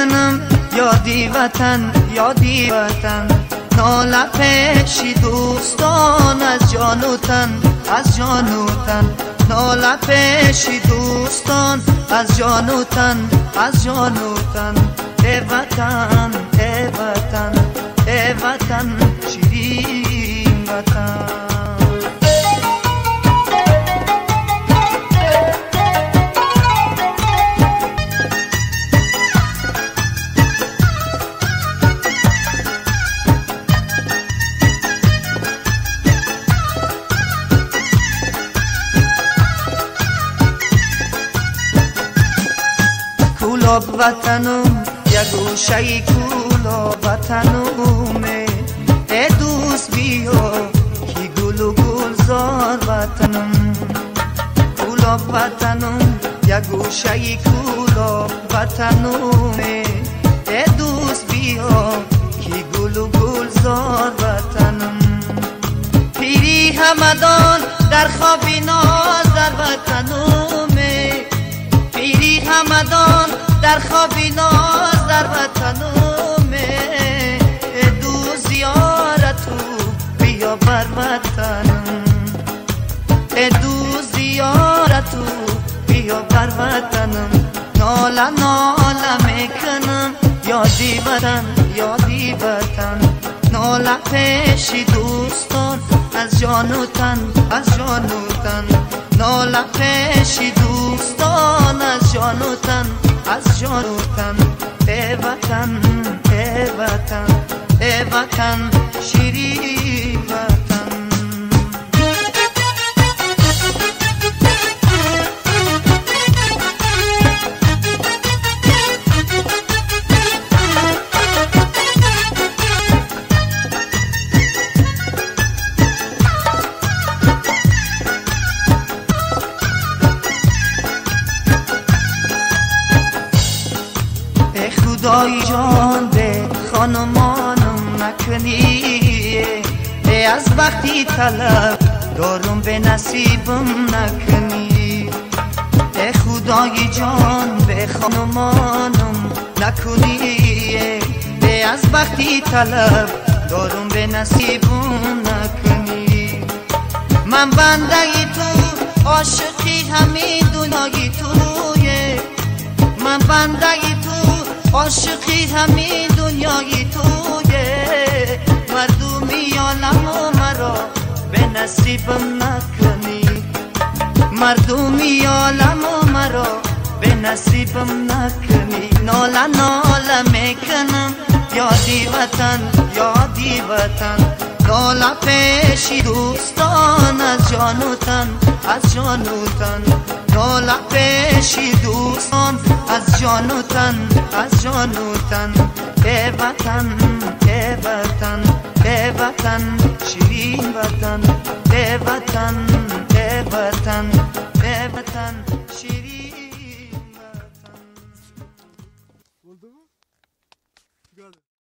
میکنم یادی وطن یادی وطن، ناله پیشی دوستان از جان و تن از جان و تن، ناله پیشی دوستان از جان و تن از جان و تن. ای وطن ای وطن ای وطن شیرین وطن. کولاب وطنم یک گوشه کولاب وطنمه، ای دوست بیا کی گل و گلزار وطنم. کولاب وطنم یک گوشه کولاب وطنمه، ای دوست بیا کی گل و گلزار وطنم. پیری همدان در خوابی ناز در وطنمه، پیری همدان در خوابی ناز در وطنمه، دو زیارتو بیا بر وطنم، دو زیارتو بیا بر وطنم. ناله ناله میکنم یادی وطن یادی وطن، ناله پیشی دوستان از جان و تن از جان و تن، ناله پیشی دوستان از جان و تن از جان و تن. ای وطن ای وطن ای وطن شیرین وطن. خدای جان به خانمانم نکنی، ای از وقتی طلب دارم به نصیبم نکنی. ای خدای جان به خانمانم نکنی، ای از وقتی طلب دارم به نصیبم نکنی. من بنده تو عاشقی همین دنیای تویه، من بنده تو عاشقی همین دنیای تویه. مردمی عالم و مرا به نصیبم نکنی، مردمی عالم و مرا به نصیبم نکنی. ناله ناله میکنم یادی وطن یادی وطن، ناله پیشی دوستان از جان و تن از جان و تن، ناله پیشی دوستان از جان و تن از جان و تن. ای وطن ای وطن ای وطن شیرین وطن، ای وطن ای وطن ای وطن شیرین وطن.